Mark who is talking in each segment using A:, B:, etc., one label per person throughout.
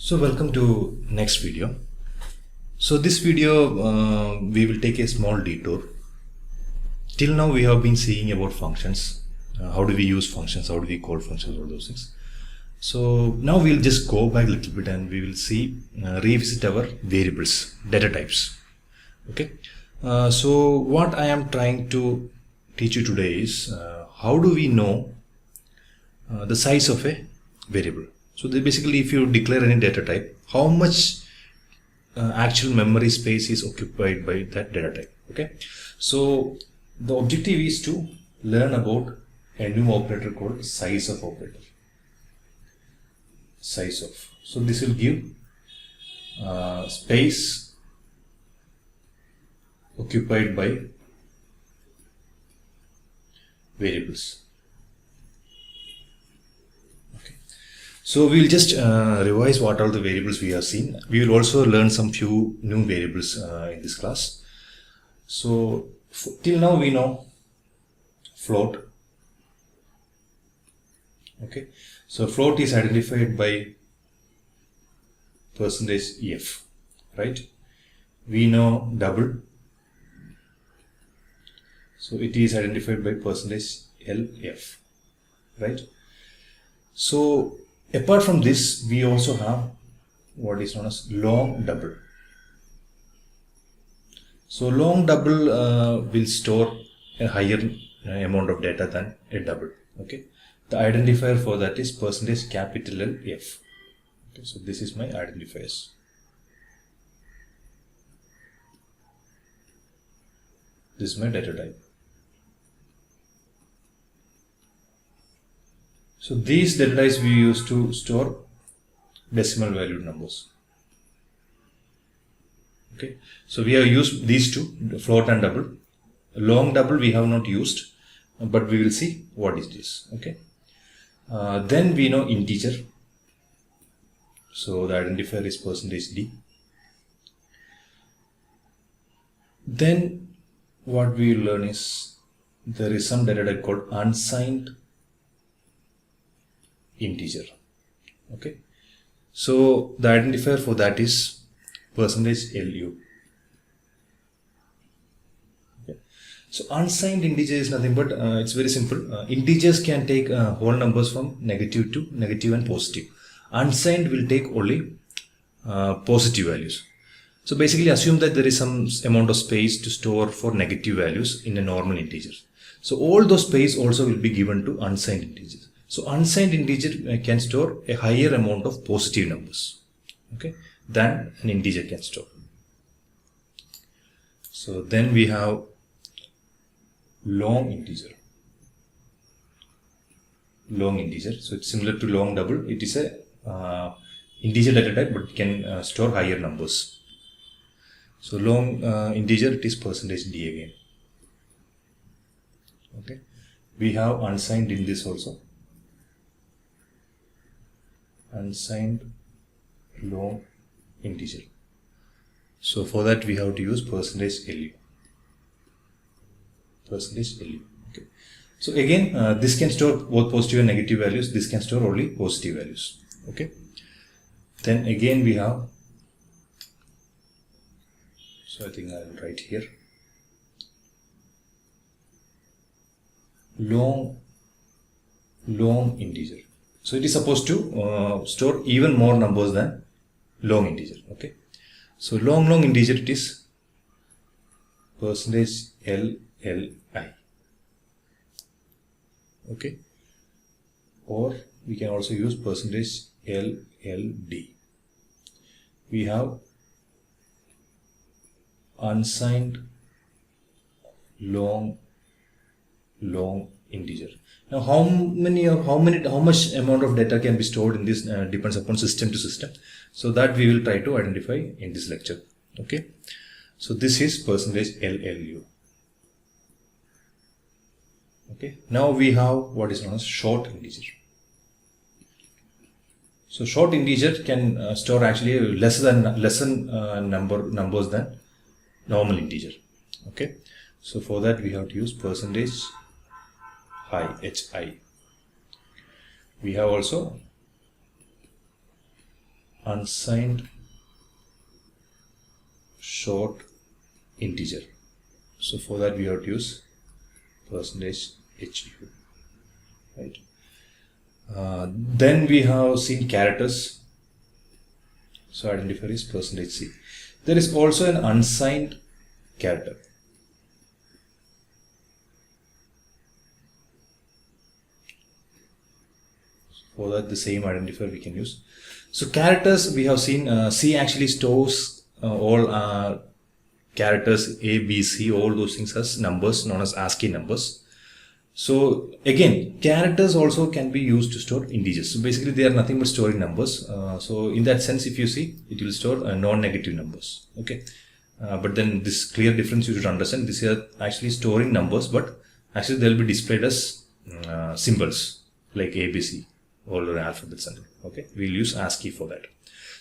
A: So welcome to next video. So this video we will take a small detour. Till now we have been seeing about functions. How do we use functions? How do we call functions? All those things. So now we'll just go back a little bit and we will see revisit our variables, data types. Okay. So what I am trying to teach you today is how do we know the size of a variable. So basically, if you declare any data type, how much actual memory space is occupied by that data type. Okay, so the objective is to learn about a new operator called size of operator. Size of. So this will give space occupied by variables. So we'll just revise what are the variables we have seen. We will also learn some few new variables in this class. So till now we know float. Okay, so float is identified by %f, right? We know double. So it is identified by %lf, right? So apart from this, we also have what is known as long double. So long double will store a higher amount of data than a double. Okay, the identifier for that is %F. Okay, so this is my identifiers. This is my data type. So these data types we use to store decimal valued numbers. Okay, so we have used these two, float and double. Long double we have not used, but we will see what is this. Okay, then we know integer. So the identifier is %d. Then what we learn is there is some data type called unsigned integer. Okay, so the identifier for that is %lu. Okay. So unsigned integer is nothing but it's very simple. Integers can take whole numbers from negative to negative and positive. Unsigned will take only positive values. So basically assume that there is some amount of space to store for negative values in a normal integer. So all those space also will be given to unsigned integers. So unsigned integer can store a higher amount of positive numbers, okay, than an integer can store. So then we have long integer. Long integer. So it's similar to long double. It is a integer data type, but it can store higher numbers. So long integer, it is %d again. Okay. We have unsigned in this also. Unsigned long integer. So for that we have to use %lu. %lu. Okay. So again, this can store both positive and negative values. This can store only positive values. Okay. Then again we have. So I think I will write here. Long integer. So it is supposed to store even more numbers than long integer. Okay. So long integer, it is %lli. Okay. Or we can also use %lld. We have unsigned long integer. Now how much amount of data can be stored in this depends upon system to system. So that we will try to identify in this lecture. Okay. So this is %llu. Okay. Now we have what is known as short integer. So short integer can store actually less numbers than normal integer. Okay. So for that we have to use %hi. We have also unsigned short integer. So for that we have to use %HU, right? Then we have seen characters. So identifier is %C. There is also an unsigned character. For that, the same identifier we can use. So characters, we have seen C actually stores all characters A, B, C, all those things as numbers known as ASCII numbers. So again, characters also can be used to store integers. So basically they are nothing but storing numbers. So in that sense, if you see, it will store non-negative numbers. Okay. But then this clear difference you should understand. These are actually storing numbers, but actually they'll be displayed as symbols like ABC, all the alphabets and okay. We'll use ASCII for that.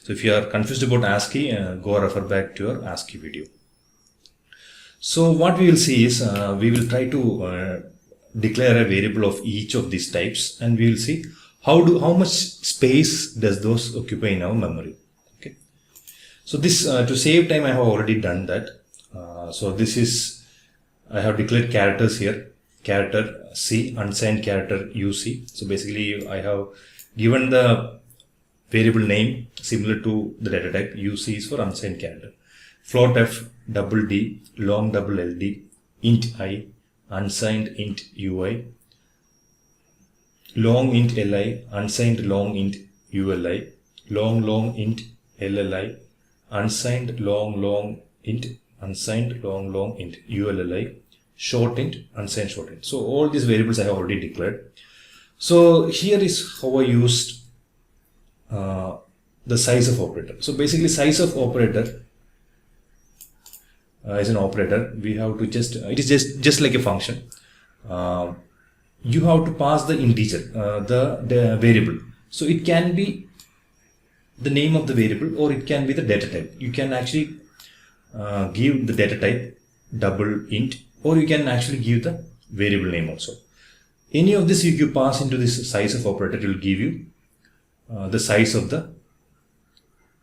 A: So if you are confused about ASCII, go refer back to your ASCII video. So what we will see is we will try to declare a variable of each of these types, and we will see how much space does those occupy in our memory. Okay. So this to save time I have already done that. So this is, I have declared characters here, character C, unsigned character UC. So basically I have given the variable name similar to the data type. UC is for unsigned character. Float F, double D, long double LD, int I, unsigned int UI, long int Li, unsigned long int ULI, long int LLI, unsigned long int, unsigned long int ULLI, short int, unsigned short int. So all these variables I have already declared. So here is how I used the size of operator. So basically size of operator as an operator, we have to it is just like a function. You have to pass the integer, the variable. So it can be the name of the variable or it can be the data type. You can actually give the data type double int, or you can actually give the variable name also. Any of this you pass into this size of operator, it will give you the size of the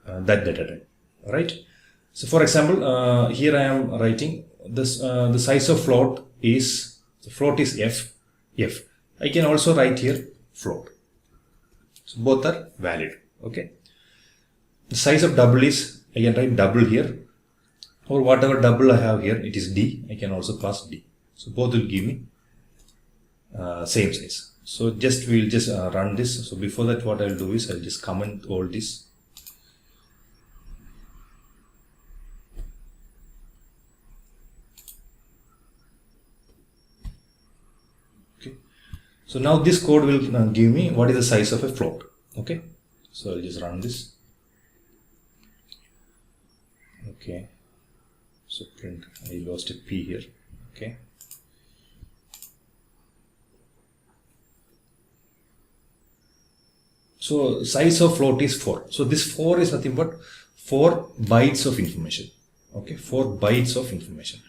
A: that data type, right? So for example, here I am writing this, the size of float is F. I can also write here float. So both are valid. Okay. The size of double is, I can write double here, or whatever double I have here, it is D. I can also pass D. So both will give me same size. So we'll just run this. So before that, what I'll do is I'll just comment all this. So now this code will give me what is the size of a float. Okay. So I'll just run this. Okay. So print, I lost a P here. Okay. So size of float is 4. So this 4 is nothing but 4 bytes of information. Okay. 4 bytes of information.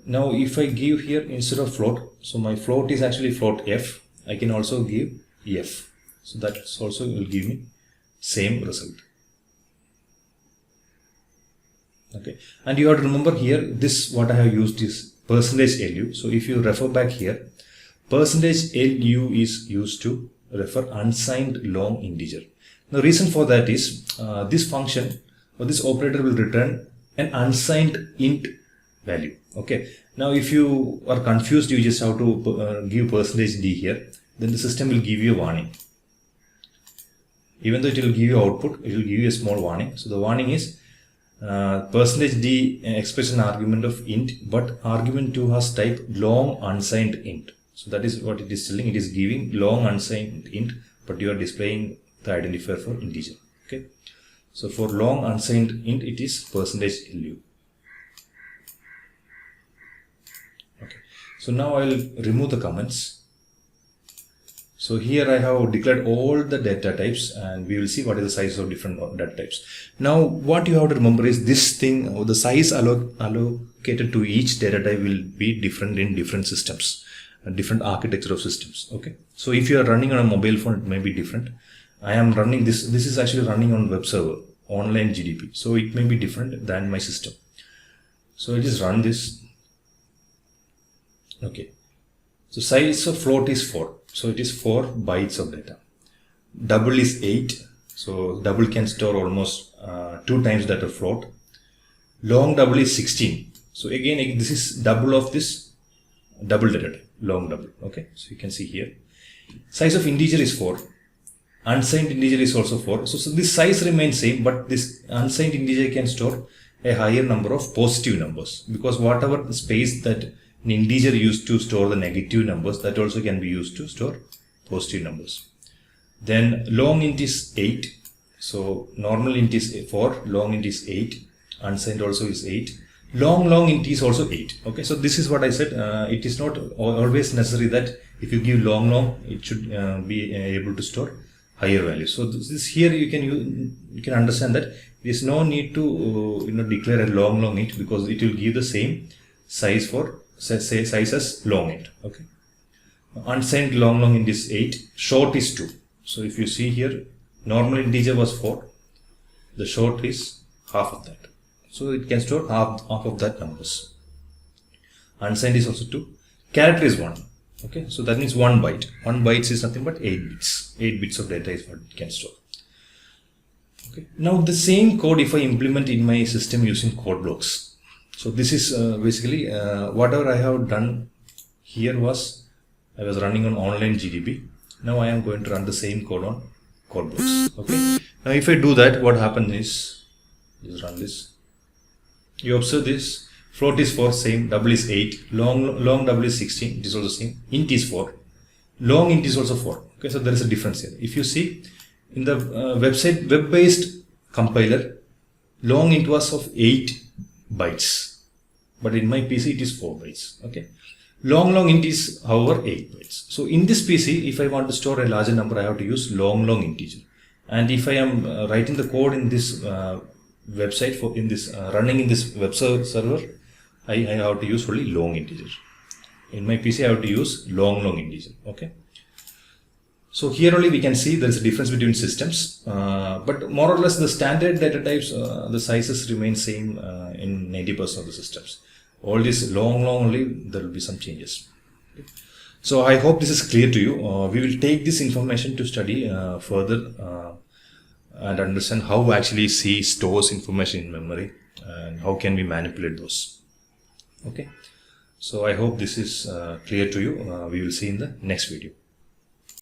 A: Now if I give here instead of float, so my float is actually float F. I can also give F. So that also will give me same result. Okay. And you have to remember here, this what I have used is %LU. So if you refer back here, %LU is used to refer unsigned long integer. The reason for that is this function or this operator will return an unsigned int value. Okay. Now if you are confused, you just have to give %D here. Then the system will give you a warning. Even though it will give you output, it will give you a small warning. So the warning is %D expresses an argument of int, but argument 2 has type long unsigned int. So that is what it is telling. It is giving long unsigned int, but you are displaying the identifier for integer. Okay. So for long unsigned int, it is %LU. Okay. So now I will remove the comments. So here I have declared all the data types, and we will see what is the size of different data types. Now what you have to remember is this thing, or the size allocated to each data type will be different in different systems, different architecture of systems. Okay. So if you are running on a mobile phone, it may be different. I am running this is actually running on web server, online GDB, so it may be different than my system. So I just run this. Okay, so size of float is 4, so it is 4 bytes of data. Double is 8, so double can store almost 2 times that of float. Long double is 16, so again this is double of this double data type, long double. Okay, so you can see here size of integer is 4, unsigned integer is also 4, so this size remains same, but this unsigned integer can store a higher number of positive numbers, because whatever space that an integer used to store the negative numbers, that also can be used to store positive numbers. Then long int is 8, so normal int is 4, long int is 8, unsigned also is 8, long int is also 8. Okay, so this is what I said. It is not always necessary that if you give long, it should be able to store higher values. So this here you can understand that there is no need to declare a long int, because it will give the same size for say size as long int. Okay, unsigned long int is 8, short is 2. So if you see here, normal integer was 4, the short is half of that, so it can store half of that numbers. Unsigned is also 2, character is 1. Okay, so that means 1 byte. 1 bytes is nothing but 8 bits. 8 bits of data is what it can store. Okay, now the same code if I implement in my system using code blocks. So this is basically whatever I have done here was I was running on online GDB. Now I am going to run the same code on code blocks. Okay, now if I do that, what happens is, just run this. You observe this. Float is 4, same. Double is 8. Long double is 16. It is also same. Int is 4. Long int is also 4. Okay, so there is a difference here. If you see in the web-based compiler, long int was of 8 bytes, but in my PC it is 4 bytes. Okay, long int is however 8 bytes. So in this PC, if I want to store a larger number, I have to use long integer. And if I am writing the code in this website running in this web server, I have to use only long integer. In my PC I have to use long integer. Okay, so here only we can see there is a difference between systems, but more or less the standard data types, the sizes remain same in 90% of the systems. All this long only there will be some changes. Okay. So I hope this is clear to you. We will take this information to study further and understand how actually C stores information in memory and how can we manipulate those. Okay, so I hope this is clear to you. We will see in the next video.